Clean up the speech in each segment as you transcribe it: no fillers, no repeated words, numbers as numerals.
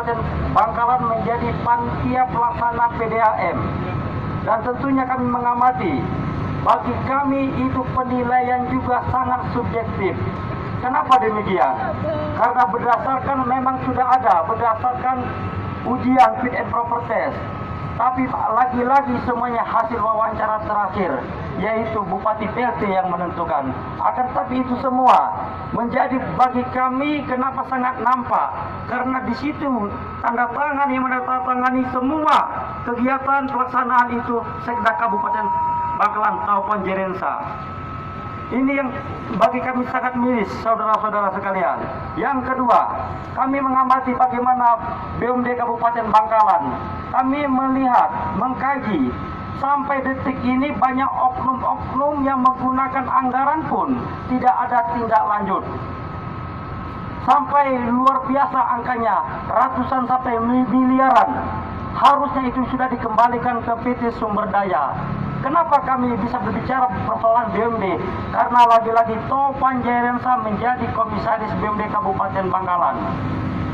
Kabupaten Bangkalan menjadi panitia pelaksana PDAM. Dan tentunya kami mengamati, bagi kami itu penilaian juga sangat subjektif. Kenapa demikian? Karena berdasarkan memang sudah ada, berdasarkan ujian fit and proper test. Tapi lagi-lagi semuanya hasil wawancara terakhir, yaitu Bupati PLT yang menentukan. Akan tapi itu semua menjadi bagi kami kenapa sangat nampak, karena di situ tanda tangan yang menandatangani semua kegiatan pelaksanaan itu Sekda Kabupaten Bangkalan Taupan Jerensa. Ini yang bagi kami sangat miris, saudara-saudara sekalian. Yang kedua, kami mengamati bagaimana BUMD Kabupaten Bangkalan. Kami melihat, mengkaji, sampai detik ini banyak oknum-oknum yang menggunakan anggaran pun tidak ada tindak lanjut. Sampai luar biasa angkanya, ratusan sampai miliaran. Harusnya itu sudah dikembalikan ke PT Sumber Daya. Kenapa kami bisa berbicara persoalan BUMD? Karena lagi-lagi Taupan Jerensa menjadi komisaris BUMD Kabupaten Bangkalan.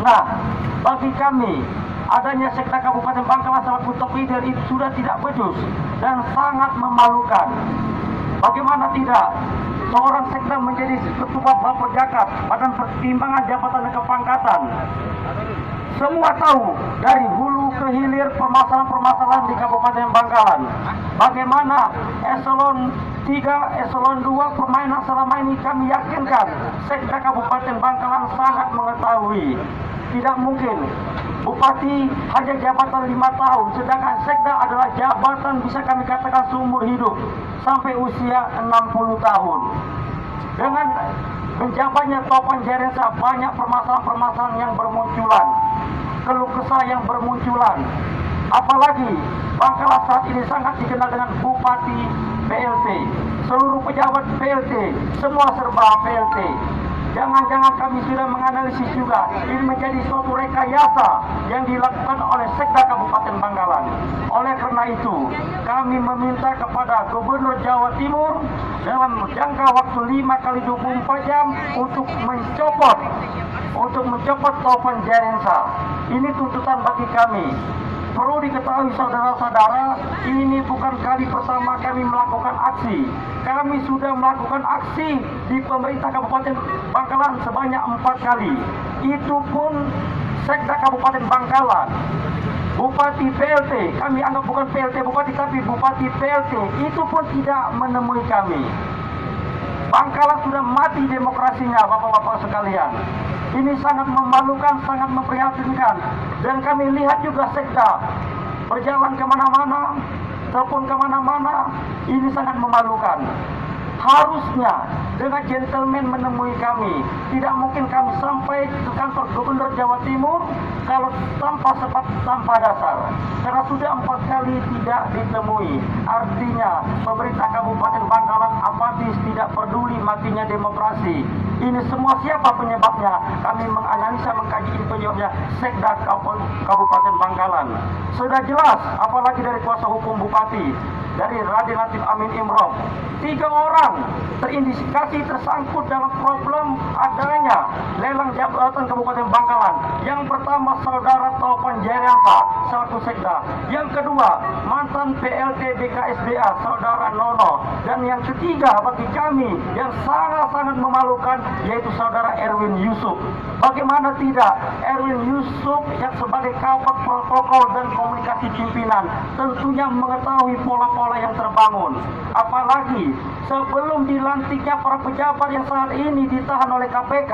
Nah, bagi kami, adanya Sekda Kabupaten Bangkalan selaku top leader itu sudah tidak becus dan sangat memalukan. Bagaimana tidak? Seorang sekda menjadi ketua Bappejakat, Badan Pertimbangan Jabatan dan Kepangkatan. Semua tahu dari hulu ke hilir permasalahan-permasalahan di Kabupaten Bangkalan. Bagaimana eselon 3, eselon 2 permainan selama ini kami yakinkan Sekda Kabupaten Bangkalan sangat mengetahui. Tidak mungkin Bupati hanya jabatan 5 tahun, sedangkan Sekda adalah jabatan bisa kami katakan seumur hidup sampai usia 60 tahun. Dengan menjabatnya Taupan Jerensa banyak permasalahan-permasalahan yang bermunculan, keluh kesah yang bermunculan. Apalagi Bangkalan saat ini sangat dikenal dengan Bupati PLT. Seluruh pejabat PLT, semua serba PLT. Jangan-jangan kami sudah menganalisis juga ini menjadi suatu rekayasa yang dilakukan oleh Sekda Kabupaten Bangkalan. Oleh karena itu, kami meminta kepada Gubernur Jawa Timur dalam jangka waktu 5x24 jam untuk mencopot Taupan Jerensa. Ini tuntutan bagi kami. Perlu diketahui saudara-saudara, ini bukan kali pertama kami melakukan aksi. Kami sudah melakukan aksi di pemerintah Kabupaten Bangkalan sebanyak 4 kali. Itu pun Sekda Kabupaten Bangkalan. Bupati PLT, kami anggap bukan PLT Bupati tapi Bupati PLT, itu pun tidak menemui kami. Bangkalan sudah mati demokrasinya, bapak-bapak sekalian. Ini sangat memalukan, sangat memprihatinkan. Dan kami lihat juga Sekda berjalan kemana-mana, telepon kemana-mana. Ini sangat memalukan. Harusnya dengan gentleman menemui kami. Tidak mungkin kami sampai ke kantor Gubernur Jawa Timur kalau tanpa dasar. Karena sudah 4 kali tidak ditemui. Artinya pemerintah Kabupaten Bangkalan apatis, tidak peduli matinya demokrasi. Ini semua siapa penyebabnya? Kami menganalisa, mengkaji penyebabnya Sekda Kabupaten Bangkalan. Sudah jelas, apalagi dari kuasa hukum Bupati, dari Raden Latif Amin Imron. 3 orang terindikasi tersangkut dalam problem adanya lelang jabatan Kabupaten Bangkalan. Yang pertama saudara Taupan Jerensa selaku Sekda. Yang kedua mantan PLT BKSDA saudara Nono. Dan yang ketiga bagi kami yang sangat-sangat memalukan yaitu saudara Erwin Yusuf. Bagaimana tidak, Erwin Yusuf yang sebagai kabak protokol dan komunikasi pimpinan tentunya mengetahui pola-pola yang terbangun. Apalagi sebelum dilantiknya para pejabat yang saat ini ditahan oleh KPK,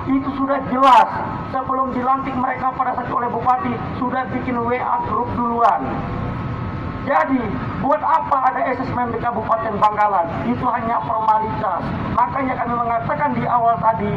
itu sudah jelas. Sebelum dilantik mereka pada saat oleh Bupati sudah bikin WA grup duluan. Jadi, buat apa ada asesmen di Kabupaten Bangkalan? Itu hanya formalitas. Makanya kami mengatakan di awal tadi,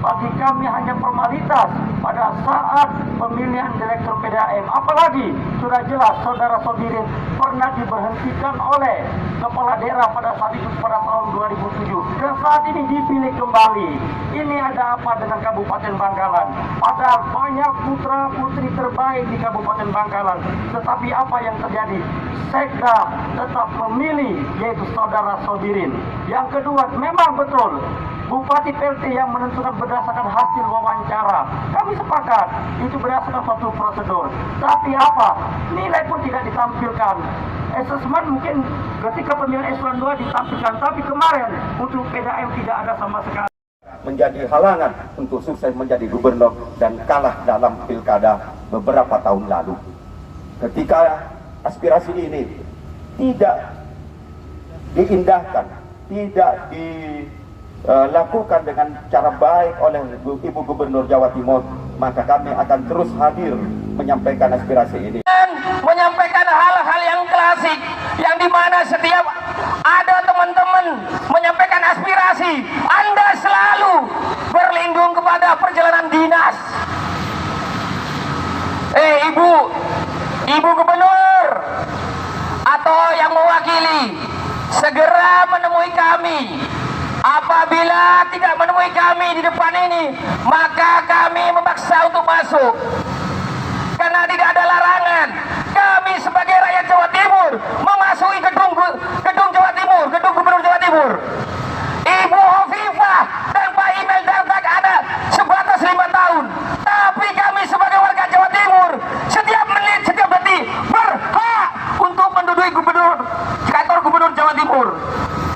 bagi kami hanya formalitas pada saat pemilihan direktur PDAM. Apalagi sudah jelas saudara Sobirin pernah diberhentikan oleh kepala daerah pada saat itu pada tahun 2007 dan saat ini dipilih kembali. Ini ada apa dengan Kabupaten Bangkalan? Padahal banyak putra putri terbaik di Kabupaten Bangkalan. Tetapi apa yang terjadi? Sekda tetap memilih yaitu saudara Sobirin. Yang kedua, memang betul Bupati PLT yang menentukan berdasarkan hasil wawancara. Kami sepakat itu berdasarkan suatu prosedur. Tapi apa? Nilai pun tidak ditampilkan. Asesmen mungkin ketika pemilihan eselon 2 ditampilkan, tapi kemarin untuk PDAM tidak ada sama sekali. Menjadi halangan untuk sukses menjadi gubernur dan kalah dalam pilkada beberapa tahun lalu. Ketika aspirasi ini tidak diindahkan, tidak dilakukan dengan cara baik oleh Ibu Gubernur Jawa Timur, maka kami akan terus hadir menyampaikan aspirasi ini. Menyampaikan hal-hal yang klasik, yang dimana setiap ada teman-teman menyampaikan aspirasi, Anda selalu berlindung kepada perjalanan dinas. Ibu Gubernur atau yang mewakili, segera menemui kami. Apabila tidak menemui kami di depan ini, maka kami memaksa untuk masuk. Karena tidak ada larangan. Kami sebagai rakyat Jawa Timur memasuki gedung Jawa Timur, gedung Gubernur Jawa Timur. Ibu Hovifah dan Pak Emil Dardak ada sebatas 5 tahun. Tapi kami sebagai warga Jawa Timur setiap menit, setiap detik berhak untuk menduduki kantor Gubernur Jawa Timur.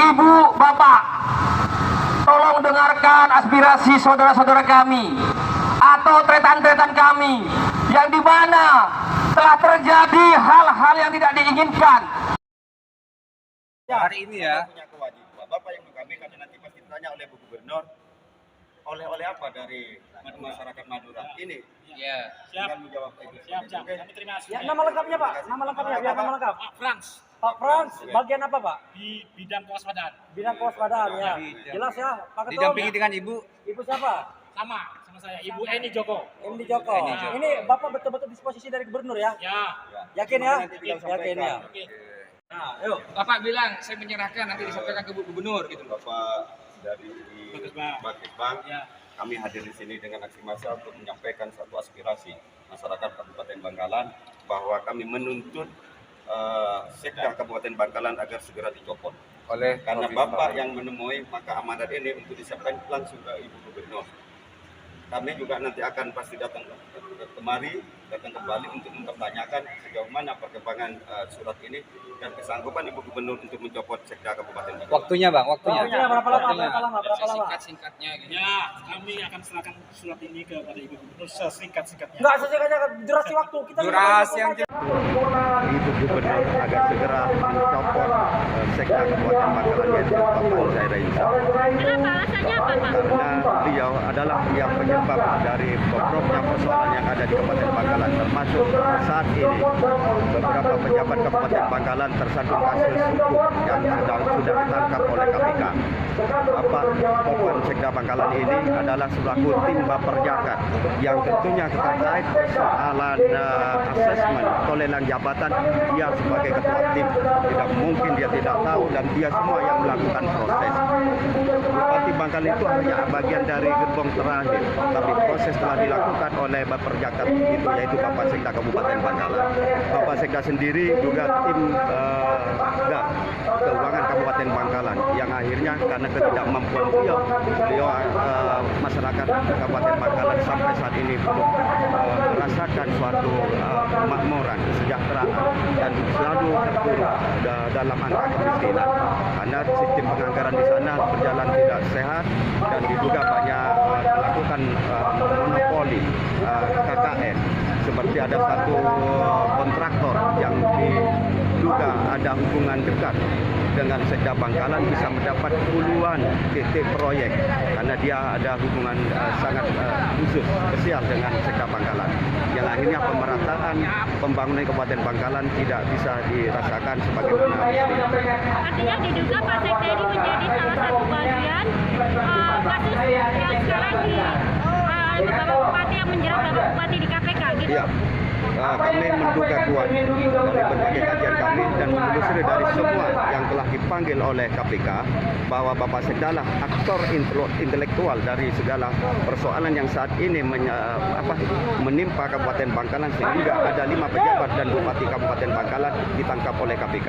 Ibu, Bapak, tolong dengarkan aspirasi saudara-saudara kami atau tretan-tretan kami yang di mana telah terjadi hal-hal yang tidak diinginkan. Hari ini ya, punya kewajiban. Bapak yang kami karena nanti pasti ditanya oleh Bu Gubernur, oleh-oleh apa dari masyarakat Madura ini? ya. Tinggal menjawab itu. Siap. Oke? Kami terima kasih. Ya, nama lengkapnya Pak, nama lengkapnya, biar nama lengkap. Pak Frans Pak Frans, bagian apa Pak? di bidang kewaspadaan. Bidang kewaspadaan ya. Jelas ya, Pak Ketua. Didampingi dengan Ibu. Ibu siapa? Sama saya, Ibu Eni Joko. MD Joko. Eni Joko. Ini Bapak betul-betul disposisi dari gubernur ya? Ya. Yakin ya? Nanti tinggal Yakin ya. sampaikan. Oke. Nah, yuk. Bapak bilang saya menyerahkan nanti disampaikan ke Bu Gubernur gitu loh. Bapak dari Bakesbang. Bakesbang, Ya. kami hadir di sini dengan aksi massa untuk menyampaikan satu aspirasi masyarakat Kabupaten Bangkalan bahwa kami menuntut Sekda Kabupaten Bangkalan agar segera dicopot. Karena Bapak yang menemui, maka amanat ini untuk disampaikan langsung ke Ibu Gubernur. Kami juga nanti akan pasti datang kembali untuk mempertanyakan sejauh mana perkembangan surat ini dan kesanggupan Ibu Gubernur untuk mencopot Sekda Kabupaten Bangkalan. Waktunya Bang, waktunya. Waktunya berapa lama? Singkat-singkatnya gitu. Ya, kami akan serahkan surat ini kepada Ibu Gubernur sesingkat-singkatnya. Enggak sesingkatnya durasi waktu. Kita Durasi yang Ibu Gubernur agar segera mencopot Sekda Kabupaten Bangkalan yaitu Bapak Zaira Insya. Kenapa? Alasannya apa, Pak? Karena beliau adalah yang penyebab dari bobroknya persoalan yang ada di Kabupaten Bangkalan, termasuk saat ini beberapa pejabat Kabupaten Bangkalan tersandung kasus hukum yang sudah ditangkap oleh KPK. Bapak Sekda Bangkalan ini adalah selaku tim Baperjakat yang tentunya terkait persoalan asesmen toleran jabatan. Dia sebagai ketua tim tidak mungkin dia tidak tahu dan dia semua yang melakukan proses. Bupati Bangkalan itu hanya bagian dari gerbong terakhir, tapi proses telah dilakukan oleh Baperjakat itu yaitu Bapak Sekda Kabupaten Bangkalan. Bapak Sekda sendiri juga tim keuangan Kabupaten Bangkalan yang akhirnya karena ketidakmampuan beliau masyarakat Kabupaten Bangkalan sampai saat ini belum merasakan suatu kemakmuran, kesejahteraan dan selalu terpuruk dalam angka kemiskinan karena sistem penganggaran di sana berjalan tidak sehat dan diduga banyak melakukan monopoli KKN. Seperti ada satu kontraktor yang diduga ada hubungan dekat dengan Sekda Bangkalan bisa mendapat puluhan titik proyek karena dia ada hubungan sangat khusus spesial dengan Sekda Bangkalan yang akhirnya pemerataan pembangunan Kabupaten Bangkalan tidak bisa dirasakan sebagaimana mestinya. Artinya diduga Pak Sekda ini menjadi salah satu bagian kasus yang sekarang di Bapak Bupati yang menjerat Bapak Bupati di KPK gitu. Iya. Kami menduga kuat dari berbagai kajian kami dan menelusuri dari semua yang telah dipanggil oleh KPK bahwa Bapak Sekda lah aktor intelektual dari segala persoalan yang saat ini menimpa Kabupaten Bangkalan sehingga ada 5 pejabat dan Bupati Kabupaten Bangkalan ditangkap oleh KPK.